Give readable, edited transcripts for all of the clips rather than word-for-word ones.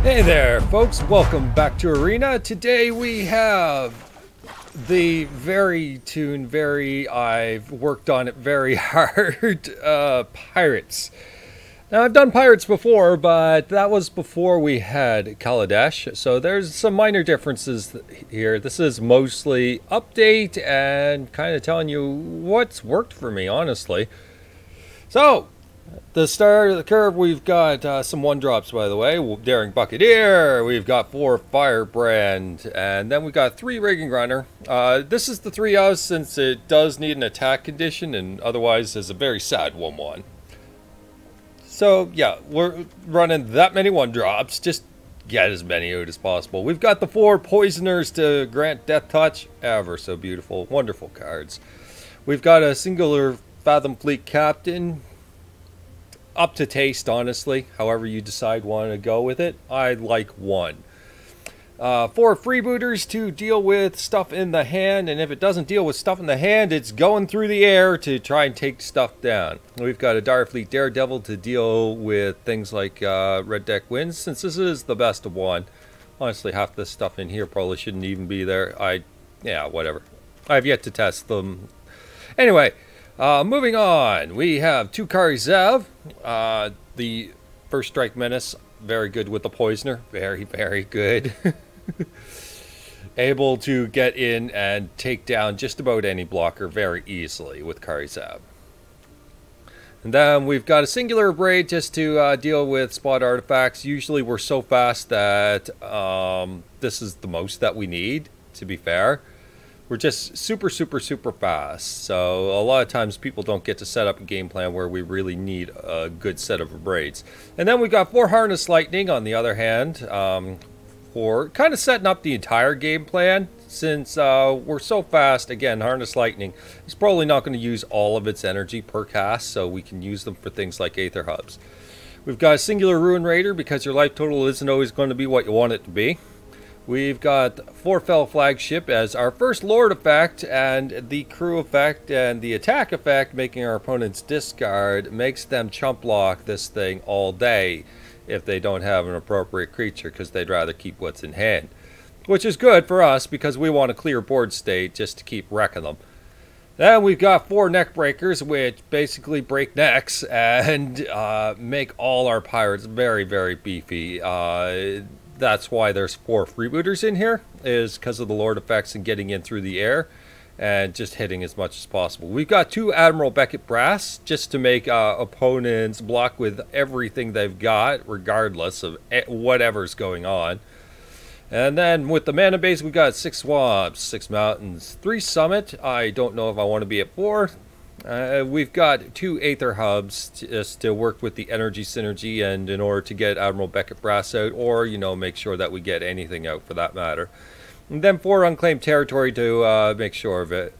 Hey there, folks. Welcome back to Arena. Today we have the I've worked on it very hard, Pirates. Now, I've done Pirates before, but that was before we had Kaladesh, so there's some minor differences here. This is mostly update and kind of telling you what's worked for me, honestly. So, the start of the curve, we've got some 1-drops, by the way. Daring Buccaneer, we've got 4 Firebrand, and then we've got 3 Rigging Runner. This is the 3 of since it does need an attack condition, and otherwise is a very sad 1-1. So, yeah, we're running that many 1-drops. Just get as many out as possible. We've got the 4 Poisoners to grant Death Touch. Ever so beautiful. Wonderful cards. We've got a singular Fathom Fleet Captain. Up to taste, honestly. However you decide want to go with it. I like 1. 4 Freebooters to deal with stuff in the hand, and if it doesn't deal with stuff in the hand, it's going through the air to try and take stuff down. We've got a Direfleet Daredevil to deal with things like Red Deck Wins, since this is the best of 1. Honestly, half this stuff in here probably shouldn't even be there. Yeah, whatever. I've yet to test them. Anyway, moving on, we have 2 Kari Zev. The First Strike Menace, very good with the Poisoner. Very, very good. Able to get in and take down just about any blocker very easily with Kari Zev. And then we've got a singular Abrade just to deal with spot artifacts. Usually we're so fast that this is the most that we need, to be fair. We're just super fast. So a lot of times people don't get to set up a game plan where we really need a good set of Abrades. And then we got 4 Harness Lightning on the other hand, for kind of setting up the entire game plan. Since we're so fast, again, Harness Lightning is probably not going to use all of its energy per cast, so we can use them for things like Aether Hubs. We've got a singular Ruin Raider because your life total isn't always going to be what you want it to be. We've got 4 Fell Flagship as our first Lord effect, and the crew effect and the attack effect, making our opponents discard, makes them chump block this thing all day if they don't have an appropriate creature, because they'd rather keep what's in hand. Which is good for us because we want to clear board state just to keep wrecking them. Then we've got 4 Neckbreakers, which basically break necks and make all our pirates very beefy. That's why there's 4 Freebooters in here, is because of the Lord effects and getting in through the air and just hitting as much as possible. We've got 2 Admiral Beckett Brass just to make opponents block with everything they've got, regardless of whatever's going on. And then with the mana base, we've got 6 Swamps, 6 Mountains, 3 Summit. I don't know if I want to be at 4. We've got 2 Aether Hubs just to work with the energy synergy, and in order to get Admiral Beckett Brass out, or, you know, make sure that we get anything out for that matter. And then 4 Unclaimed Territory to make sure of it,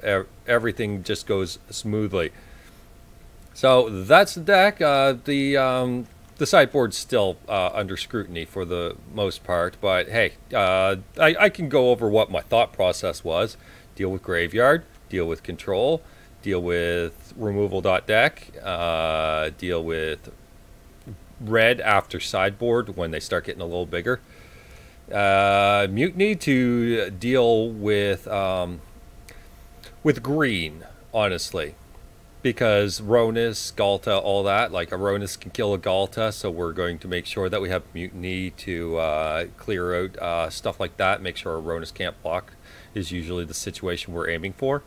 everything just goes smoothly. So that's the deck. The sideboard's still under scrutiny for the most part, but hey, I can go over what my thought process was. Deal with Graveyard, deal with Control, deal with removal.deck, deal with red after sideboard when they start getting a little bigger. Mutiny to deal with green, honestly. Because Ronus, Galta, all that, like a Ronus can kill a Galta, so we're going to make sure that we have Mutiny to clear out stuff like that. Make sure a Ronus can't block is usually the situation we're aiming for.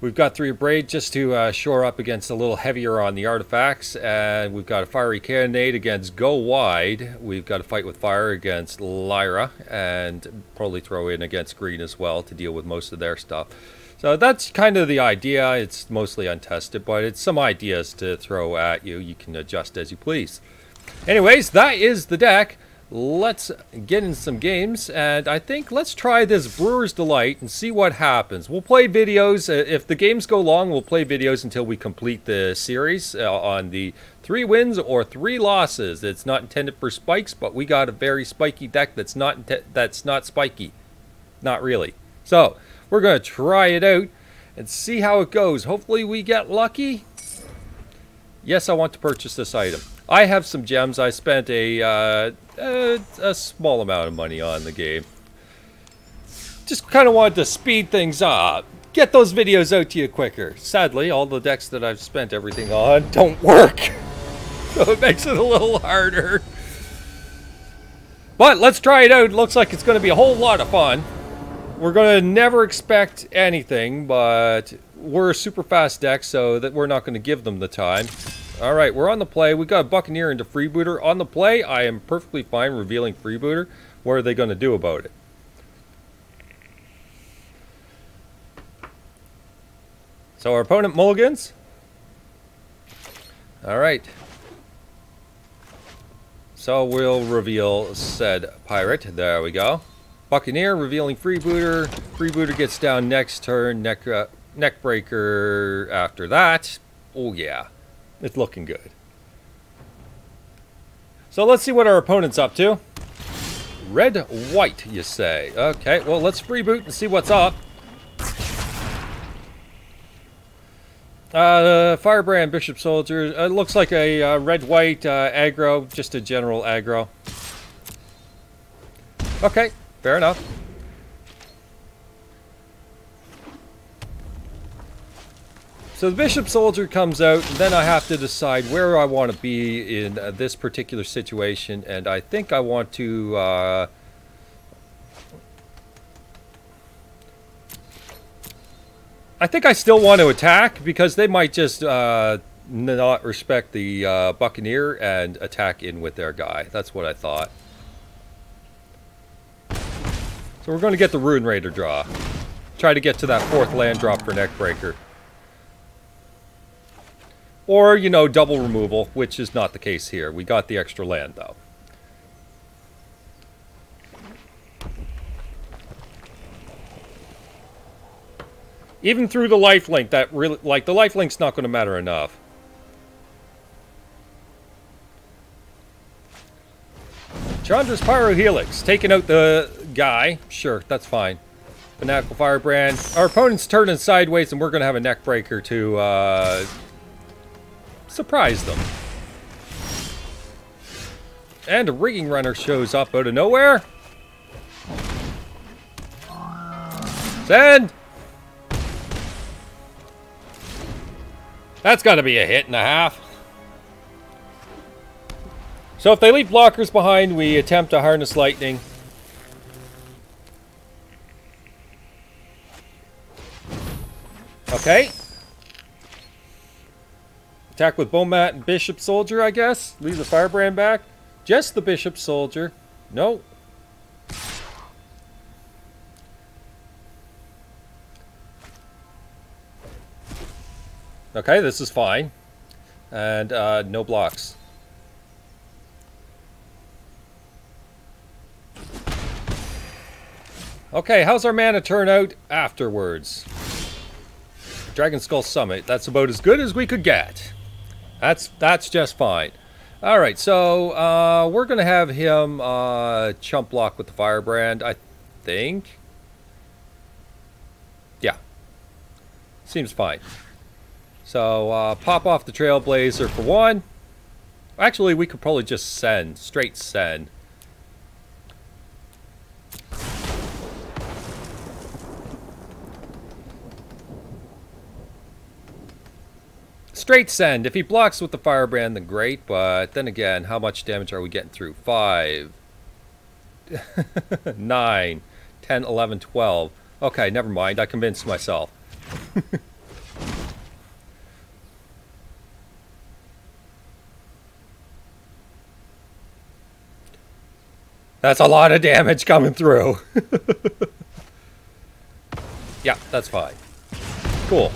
We've got 3 Abrade just to shore up against a little heavier on the artifacts, and we've got a Fiery Cannonade against Go Wide. We've got a fight with fire against Lyra, and probably throw in against green as well to deal with most of their stuff. So that's kind of the idea. It's mostly untested, but it's some ideas to throw at you. You can adjust as you please. Anyways, that is the deck. Let's get in some games, and I think let's try this Brewer's Delight and see what happens. We'll play videos. If the games go long, we'll play videos until we complete the series on the 3 wins or 3 losses. It's not intended for spikes, but we got a very spiky deck that's not spiky. Not really. So we're going to try it out and see how it goes. Hopefully we get lucky. Yes, I want to purchase this item. I have some gems. I spent a small amount of money on the game. Just kind of wanted to speed things up. Get those videos out to you quicker. Sadly, all the decks that I've spent everything on don't work. So it makes it a little harder. But let's try it out. It looks like it's going to be a whole lot of fun. We're going to never expect anything, but we're a super fast deck, so that we're not going to give them the time. Alright, we're on the play. We got a Buccaneer into Freebooter. On the play, I am perfectly fine revealing Freebooter. What are they going to do about it? So our opponent mulligans. Alright. So we'll reveal said pirate. There we go. Buccaneer revealing Freebooter. Freebooter gets down next turn. Neckbreaker after that. Oh yeah. It's looking good. So let's see what our opponent's up to. Red, white, you say. Okay, well, let's freeboot and see what's up. Firebrand, Bishop Soldier. It looks like a red-white aggro, just a general aggro. Okay, fair enough. So the Bishop Soldier comes out, and then I have to decide where I want to be in this particular situation, and I think I want to... I think I still want to attack, because they might just not respect the Buccaneer and attack in with their guy. That's what I thought. So we're going to get the Rune Raider draw. Try to get to that 4th land drop for Neckbreaker. Or, you know, double removal, which is not the case here. We got the extra land, though. Even through the lifelink, that really, like, the lifelink's not going to matter enough. Chandra's Pyrohelix, taking out the guy. Sure, that's fine. Fanatical Firebrand. Our opponent's turning sideways, and we're going to have a Neckbreaker to, surprise them. And a Rigging Runner shows up out of nowhere. Send! That's got to be a hit and a half. So if they leave blockers behind, we attempt to harness lightning. Okay. Attack with Bowmat and Bishop Soldier, I guess. Leave the Firebrand back. Just the Bishop Soldier. No. Okay, this is fine. And no blocks. Okay, how's our mana turn out afterwards? Dragonskull Summit. That's about as good as we could get. That's just fine. Alright, so we're going to have him chump block with the Firebrand, I think. Yeah. Seems fine. So, pop off the Trailblazer for one. Actually, we could probably just send. Straight send. Straight send. If he blocks with the Firebrand, then great. But then again, how much damage are we getting through? 5, 9, 10, 11, 12. Okay, never mind. I convinced myself. That's a lot of damage coming through. Yeah, that's fine. Cool.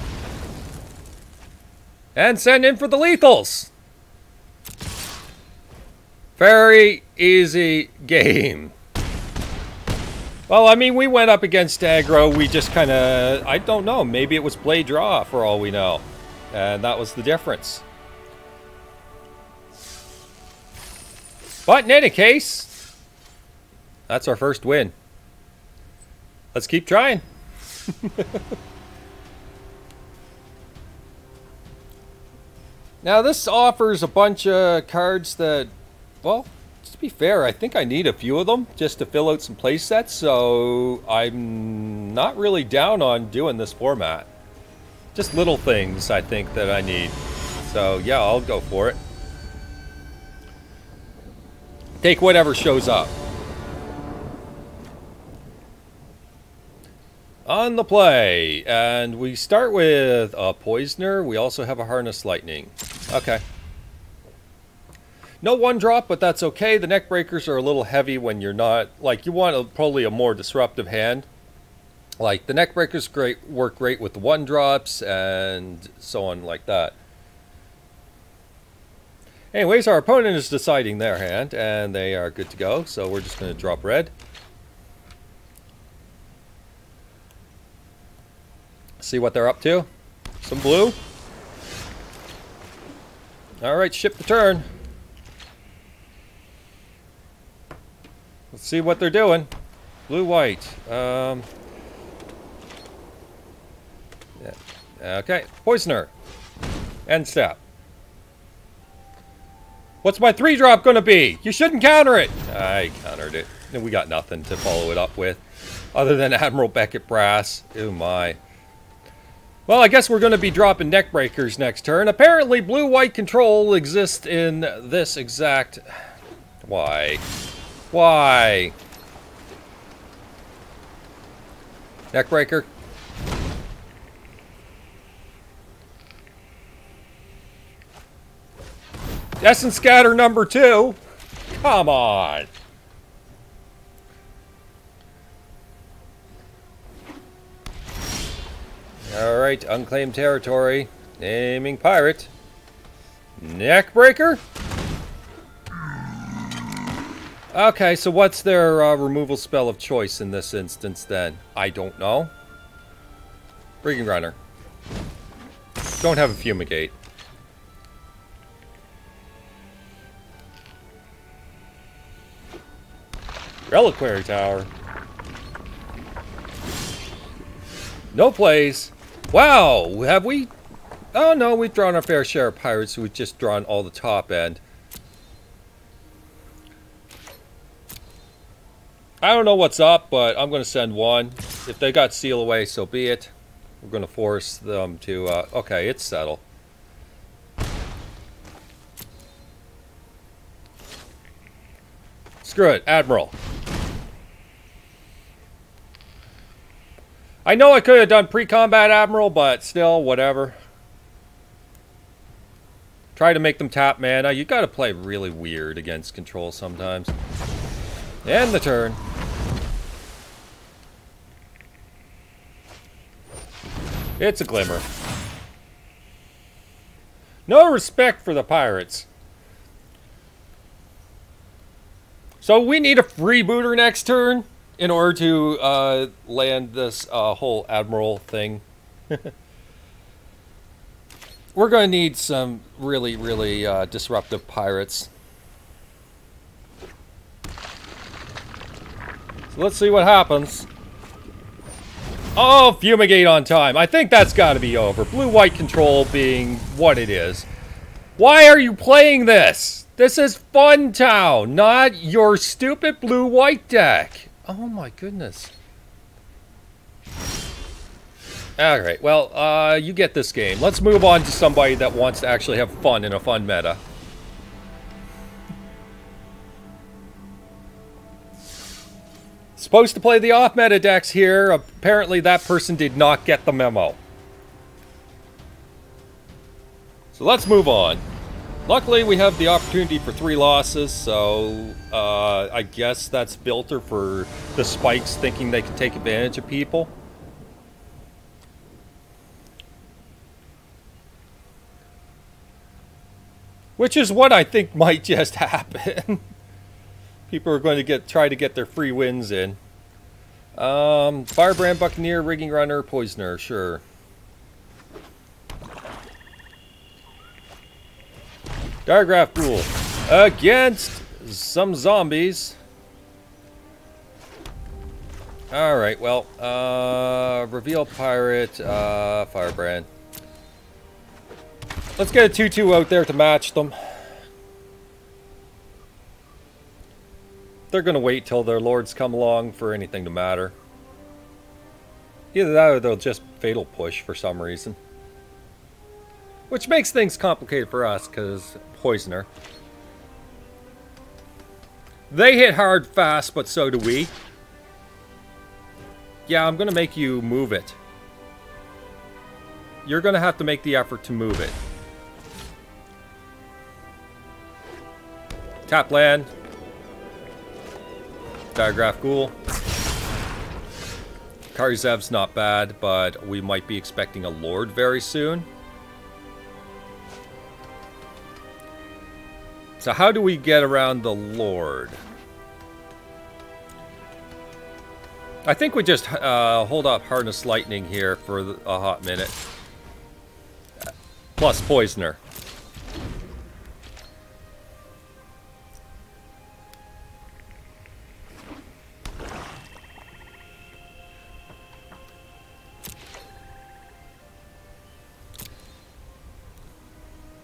And send in for the lethals. Very easy game. Well, I mean, we went up against aggro. We just kind of, I don't know, maybe it was play draw for all we know. And that was the difference. But in any case, that's our first win. Let's keep trying. Now this offers a bunch of cards that, well, to be fair, I think I need a few of them just to fill out some play sets, so I'm not really down on doing this format. Just little things I think that I need. So yeah, I'll go for it. Take whatever shows up. On the play, and we start with a Poisoner. We also have a Harness Lightning. Okay. No one drop, but that's okay. The Neckbreakers are a little heavy when you're not, like, you want probably a more disruptive hand. Like, the Neckbreakers work great with the one drops and so on like that. Anyways, our opponent is deciding their hand, and they are good to go, so we're just going to drop red. See what they're up to. Some blue. Alright, ship the turn. Let's see what they're doing. Blue-white. Yeah. Okay, Poisoner. End step. What's my 3-drop gonna be? You shouldn't counter it! I countered it. And we got nothing to follow it up with. Other than Admiral Beckett Brass. Oh my. Well, I guess we're going to be dropping Neckbreakers next turn. Apparently, blue-white control exists in this exact... Why? Why? Neckbreaker. Essence Scatter number 2. Come on. Alright, Unclaimed Territory. Naming Pirate. Neckbreaker? Okay, so what's their removal spell of choice in this instance then? I don't know. Rigging Runner. Don't have a Fumigate. Reliquary Tower. No plays. Wow, have we? Oh no, we've drawn our fair share of pirates, so we've just drawn all the top end. I don't know what's up, but I'm going to send one. If they got Seal Away, so be it. We're going to force them to... okay, it's settled. Screw it, Admiral. I know I could have done pre-combat Admiral, but still, whatever. Try to make them tap mana. You gotta play really weird against control sometimes. End the turn. It's a Glimmer. No respect for the pirates. So we need a freebooter next turn in order to land this whole Admiral thing. We're going to need some really, really disruptive pirates. So let's see what happens. Oh, Fumigate on time. I think that's got to be over. Blue-white control being what it is. Why are you playing this? This is Fun Town, not your stupid blue-white deck. Oh my goodness. Alright, well, you get this game. Let's move on to somebody that wants to actually have fun in a fun meta. Supposed to play the off-meta decks here. Apparently that person did not get the memo. So let's move on. Luckily, we have the opportunity for 3 losses, so I guess that's filter for the spikes thinking they can take advantage of people. Which is what I think might just happen. People are going to try to get their free wins in. Firebrand, Buccaneer, Rigging Runner, Poisoner, sure. Diagraph Duel against some zombies. Alright, well, reveal pirate, Firebrand. Let's get a 2-2 out there to match them. They're going to wait till their lords come along for anything to matter. Either that or they'll just fatal push for some reason. Which makes things complicated for us, because Poisoner. They hit hard fast, but so do we. Yeah, I'm going to make you move it. You're going to have to make the effort to move it. Tap land. Diagraph Ghoul. Karizev's not bad, but we might be expecting a Lord very soon. So how do we get around the Lord? I think we just hold up Harness Lightning here for a hot minute. Plus Poisoner.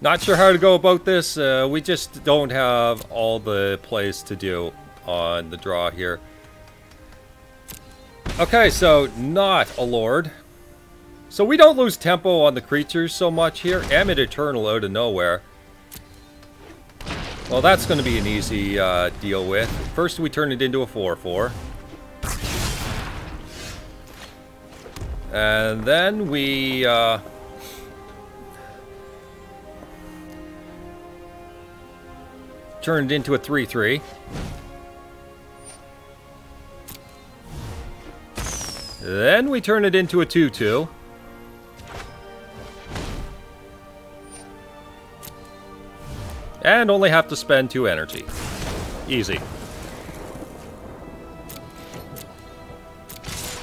Not sure how to go about this. We just don't have all the plays to do on the draw here. Okay, so not a Lord. So we don't lose tempo on the creatures so much here. Amit Eternal out of nowhere. Well, that's going to be an easy deal with. First, we turn it into a 4/4. And then we... turned into a 3/3. Then we turn it into a 2/2. And only have to spend 2 energy. Easy.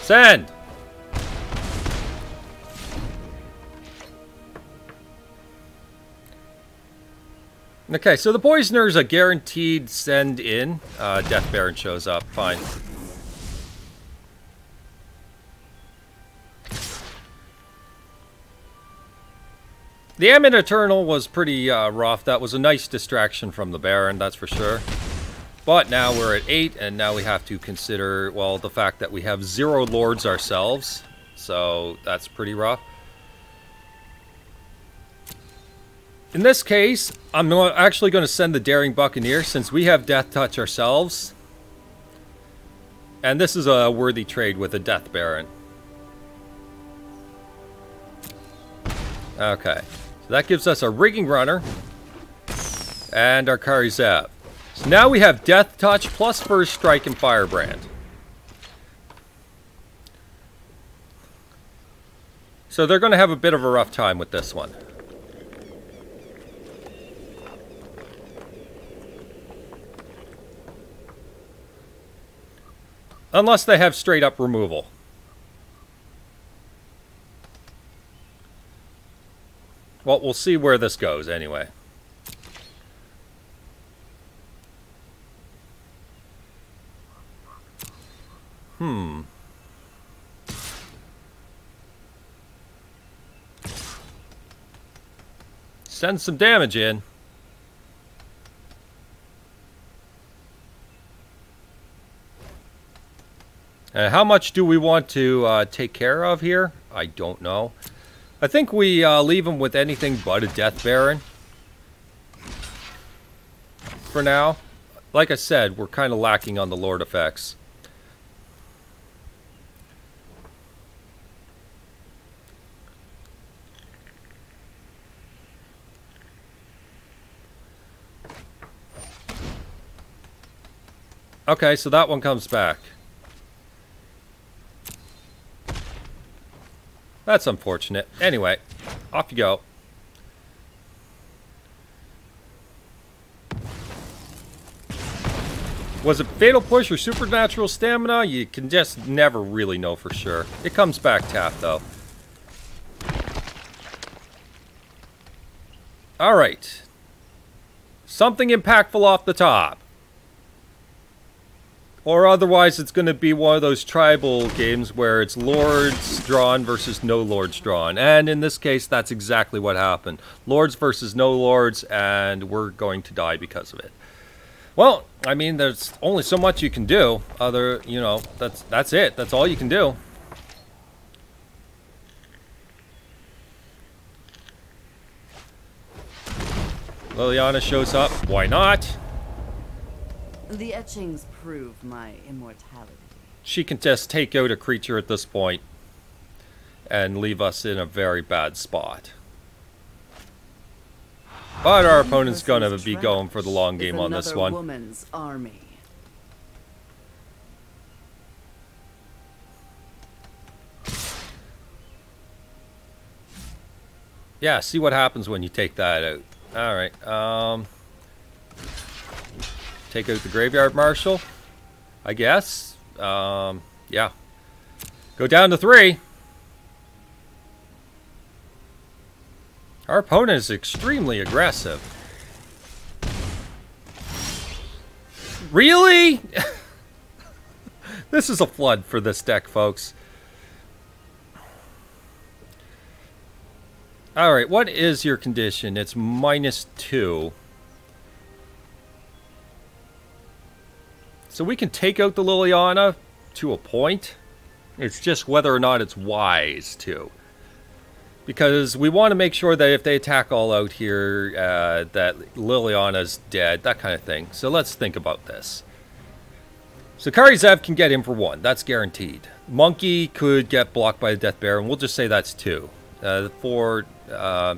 Send! Okay, so the Poisoner's a guaranteed send in. Death Baron shows up. Fine. The Amit Eternal was pretty rough. That was a nice distraction from the Baron, that's for sure. But now we're at 8, and now we have to consider, well, the fact that we have 0 Lords ourselves. So that's pretty rough. In this case, I'm actually going to send the Daring Buccaneer since we have Death Touch ourselves. And this is a worthy trade with a Death Baron. Okay. So that gives us a Rigging Runner. And our Kari Zap. So now we have Death Touch plus First Strike and Firebrand. So they're going to have a bit of a rough time with this one. Unless they have straight up removal. Well, we'll see where this goes anyway. Send some damage in. How much do we want to take care of here? I don't know. I think we leave him with anything but a Death Baron. For now. Like I said, we're kind of lacking on the Lord effects. Okay, so that one comes back. That's unfortunate. Anyway, off you go. Was it Fatal Push or Supernatural Stamina? You can just never really know for sure. It comes back tapped, though. Alright. Something impactful off the top. Or otherwise it's going to be one of those tribal games where it's lords drawn versus no lords drawn. And in this case, that's exactly what happened. Lords versus no lords, and we're going to die because of it. Well, I mean, there's only so much you can do. That's it. That's all you can do. Liliana shows up. Why not? The etchings prove my immortality. She can just take out a creature at this point and leave us in a very bad spot. But our opponent's going to be going for the long game on this one. Woman's army. Yeah, see what happens when you take that out. Alright, take out the Graveyard Marshal, I guess. Yeah. Go down to 3. Our opponent is extremely aggressive. Really? This is a flood for this deck, folks. Alright, what is your condition? It's -2. So we can take out the Liliana to a point. It's just whether or not it's wise to. Because we want to make sure that if they attack all out here, that Liliana's dead, that kind of thing. So let's think about this. So Kari Zev can get in for 1. That's guaranteed. Monkey could get blocked by the Death Bear, and we'll just say that's 2. 4...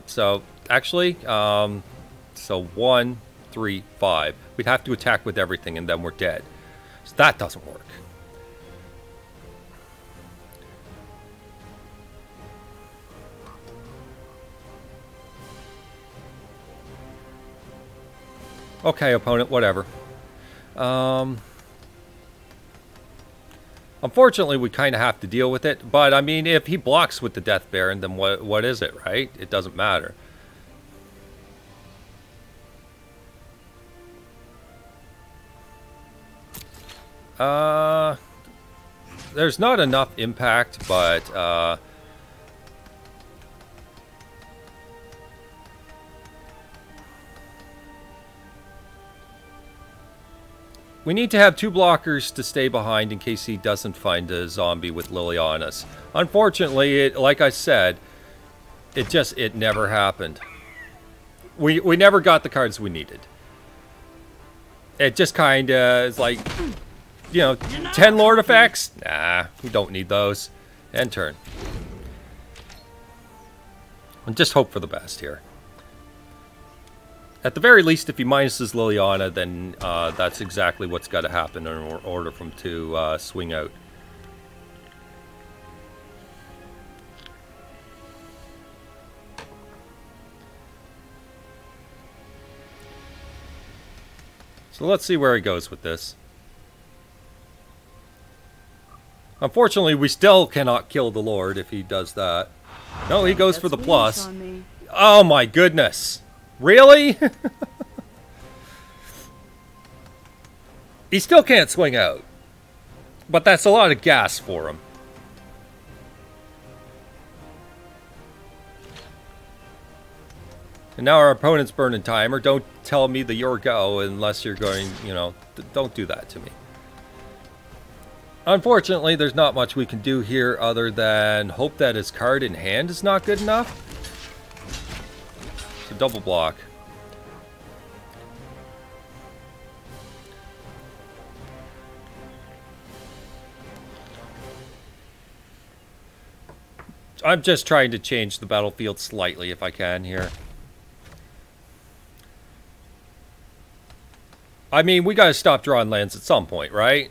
so actually, so 1, 3, 5. We'd have to attack with everything and then we're dead. So that doesn't work. Okay, opponent, whatever. Unfortunately, we kind of have to deal with it. But, I mean, if he blocks with the Death Baron, then what is it, right? It doesn't matter. There's not enough impact, but... we need to have 2 blockers to stay behind in case he doesn't find a zombie with Lilianas. Unfortunately, like I said, it never happened. We never got the cards we needed. It just kind of is like, you know, 10 Lord effects? Nah, we don't need those. End turn. And just hope for the best here. At the very least, if he minuses Liliana, then that's exactly what's got to happen in order for him to swing out. So let's see where he goes with this. Unfortunately, we still cannot kill the Lord if he does that. No, he goes for the plus. Oh my goodness. Really? He still can't swing out. But that's a lot of gas for him. And now our opponent's burning timer. Don't tell me that you're go unless you're going, you know, don't do that to me. Unfortunately, there's not much we can do here other than hope that his card in hand is not good enough. It's a double block. I'm just trying to change the battlefield slightly if I can here. I mean, we gotta stop drawing lands at some point, right?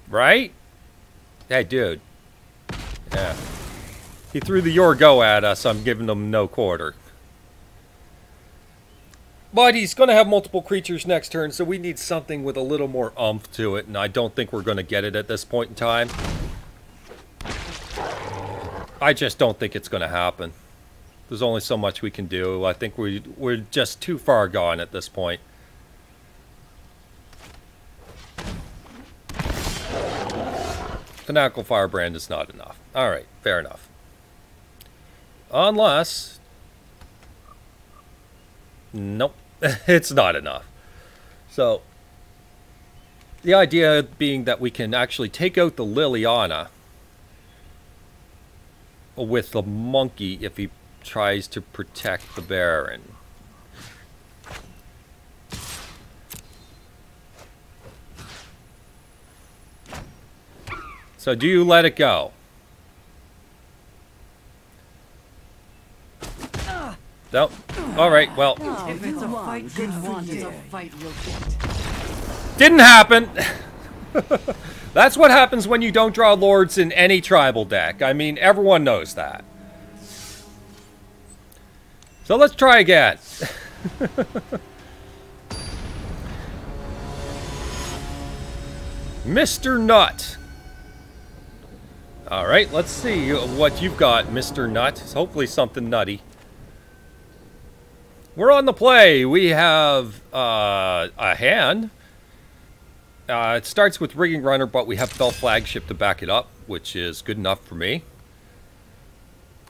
Right? Hey, dude. Yeah. He threw the your go at us. I'm giving him no quarter. But he's going to have multiple creatures next turn, so we need something with a little more oomph to it, and I don't think we're going to get it at this point in time. I just don't think it's going to happen. There's only so much we can do. I think we're just too far gone at this point. Fanatical Firebrand is not enough. Alright, fair enough. Unless... Nope, it's not enough. So, the idea being that we can actually take out the Liliana with the monkey if he tries to protect the Baron. So do you let it go? No? Alright, well. If it's a fight good want, it's a fight you'll get. Didn't happen! That's what happens when you don't draw lords in any tribal deck. I mean, everyone knows that. So let's try again. Mr. Nut. Alright, let's see what you've got, Mr. Nut. Hopefully something nutty. We're on the play. We have a hand. It starts with Rigging Runner, but we have Fell Flagship to back it up, which is good enough for me.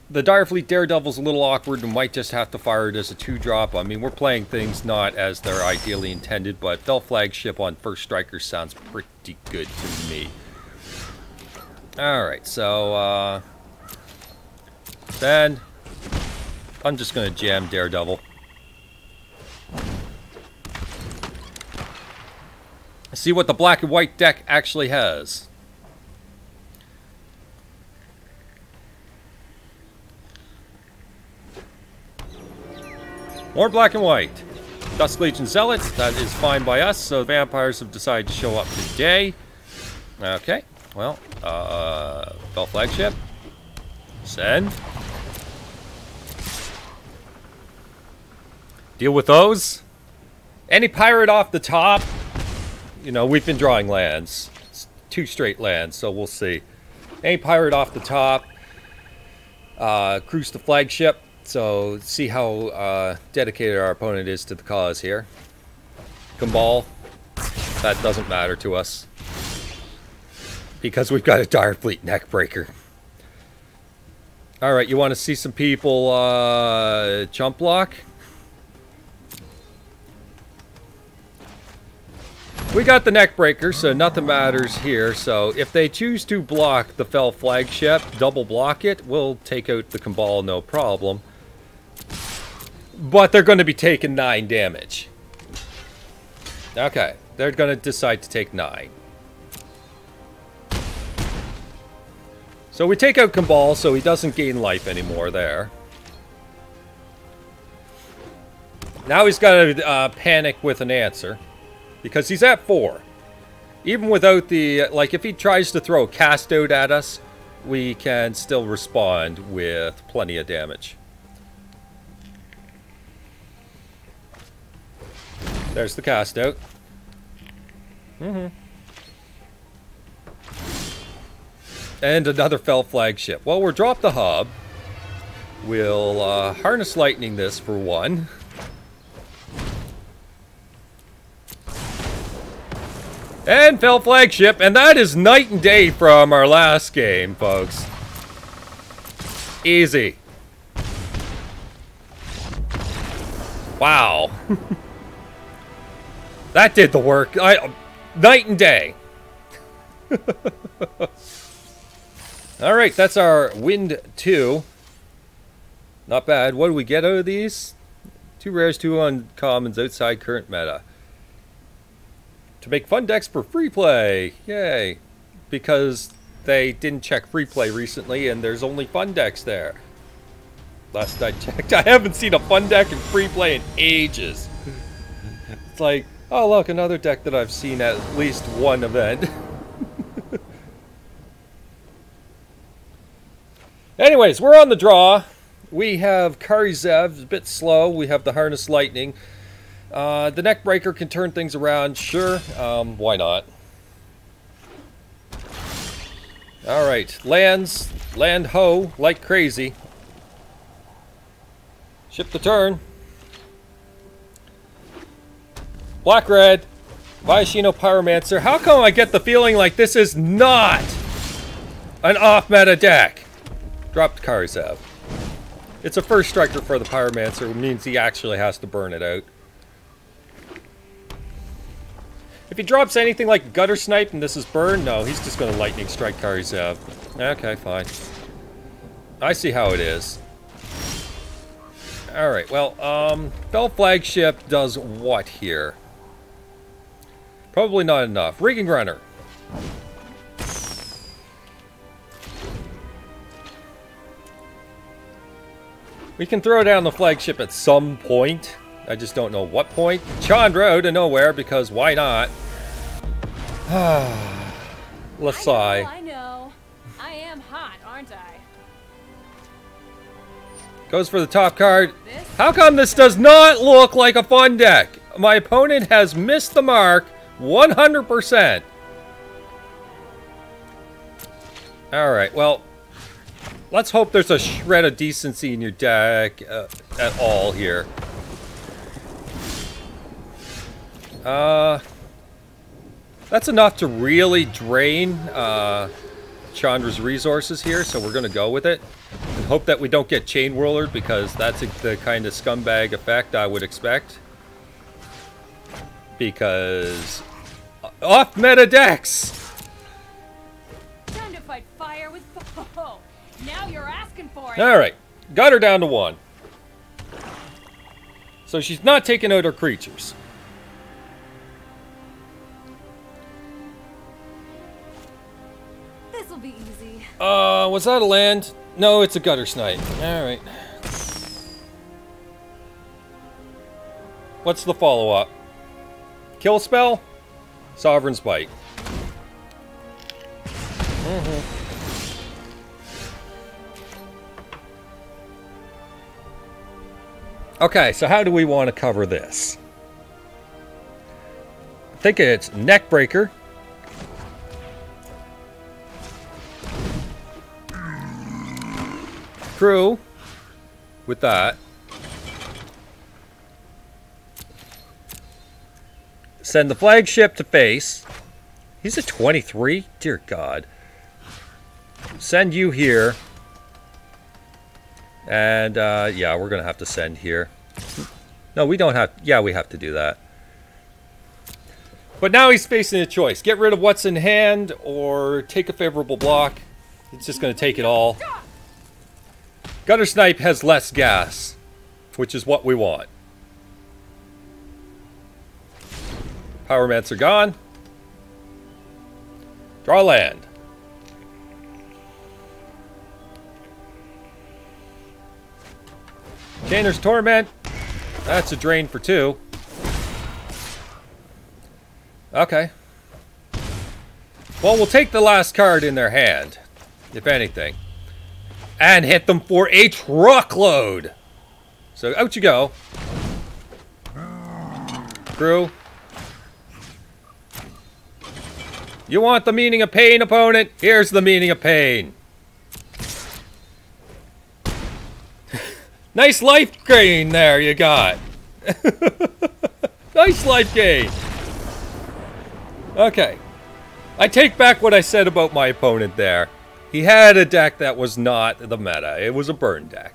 The Direfleet Daredevil's a little awkward and might just have to fire it as a 2-drop. I mean, we're playing things not as they're ideally intended, but Fell Flagship on first striker sounds pretty good to me. Alright, so, then I'm just going to jam Daredevil. See what the black and white deck actually has. More black and white. Dusk Legion Zealots, that is fine by us, so vampires have decided to show up today. Okay, well, Fell Flagship. Send. Deal with those. Any pirate off the top. You know, we've been drawing lands. It's 2 straight lands, so we'll see. Any pirate off the top. Cruise the flagship. So, see how dedicated our opponent is to the cause here. Cabal. That doesn't matter to us. Because we've got a Direfleet Neckbreaker. Alright, you want to see some people chump block? We got the Neckbreaker, so nothing matters here. So if they choose to block the Fell Flagship, double block it, we'll take out the Cabal, no problem. But they're going to be taking 9 damage. Okay, they're going to decide to take 9. So we take out Cabal, so he doesn't gain life anymore there. Now he's got to panic with an answer. Because he's at 4. Even without the... Like, if he tries to throw a cast out at us, we can still respond with plenty of damage. There's the cast out. And another Fell Flagship. Well, we'll drop the hub. We'll Harness Lightning this for 1. And Fell Flagship, and that is night and day from our last game, folks. Easy. Wow. That did the work. Night and day. Alright, that's our Wind 2. Not bad. What do we get out of these? 2 rares, 2 uncommons outside current meta. To make fun decks for free play. Yay. Because they didn't check free play recently and there's only fun decks there. Last I checked, I haven't seen a fun deck in free play in ages. It's like, oh look, another deck that I've seen at least one event. Anyways, we're on the draw. We have Kari Zev, a bit slow. We have the Harness Lightning. The Neckbreaker can turn things around, sure. Why not? Alright, lands. Land ho, like crazy. Ship the turn. Black-red. Viashino Pyromancer. How come I get the feeling like this is not An off-meta deck! Dropped Kari's. It's a first striker for the Pyromancer, which means he actually has to burn it out. If he drops anything like Gutter Snipe and this is burn, no, he's just going to Lightning Strike Kari's. Okay, fine. I see how it is. Alright, well, Fell Flagship does what here? Probably not enough. Rigging Runner. We can throw down the flagship at some point. I just don't know what point. Chandra out of nowhere, because why not? Let's sigh. I know. I am hot, aren't I? Goes for the top card. How come this does not look like a fun deck? My opponent has missed the mark 100%. Alright, well, let's hope there's a shred of decency in your deck at all here. That's enough to really drain Chandra's resources here, so we're going to go with it. And hope that we don't get Chain Whirlered, because that's the kind of scumbag effect I would expect. Because... off-meta decks! Time to fight fire with foe. Now you're asking for it. Alright, got her down to 1. So she's not taking out her creatures. This'll be easy. Was that a land? No, it's a Gutter Snipe. Alright. What's the follow-up? Kill spell? Sovereign's Bite. Okay, so how do we want to cover this? I think it's Neckbreaker. Crew. With that. Send the flagship to face. He's a 23? Dear God. Send you here. And, yeah, we're going to have to send here. No, we don't have... yeah, we have to do that. But now he's facing a choice. Get rid of what's in hand or take a favorable block. It's just going to take it all. Gutter Snipe has less gas, which is what we want. Pyromancer gone. Draw land. Chainer's Torment. That's a drain for 2. Okay. Well, we'll take the last card in their hand, if anything. And hit them for a truckload. So out you go. Crew. You want the meaning of pain, opponent? Here's the meaning of pain. Nice life gain there you got. Nice life gain. Okay. I take back what I said about my opponent there. He had a deck that was not the meta. It was a burn deck.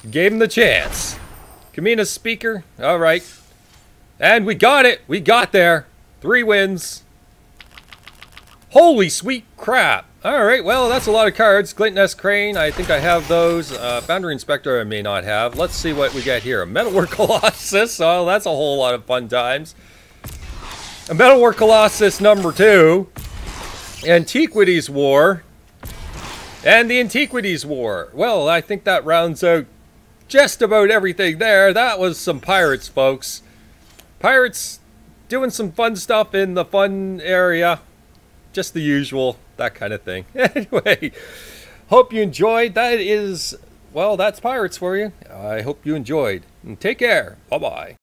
Gave him the chance. Kamina's Speaker. Alright. And we got it. We got there. 3 wins. Holy sweet crap. Alright, well, that's a lot of cards. Glint Crane, I think I have those. Foundry Inspector, I may not have. Let's see what we get here. A Metalwork Colossus. Oh, that's a whole lot of fun times. A Metalwork Colossus number 2. Antiquities War. And the Antiquities War. Well, I think that rounds out just about everything there. That was some pirates, folks. Pirates doing some fun stuff in the fun area. Just the usual, that kind of thing. Anyway, hope you enjoyed. That is, well, that's pirates for you. I hope you enjoyed. And take care. Bye-bye.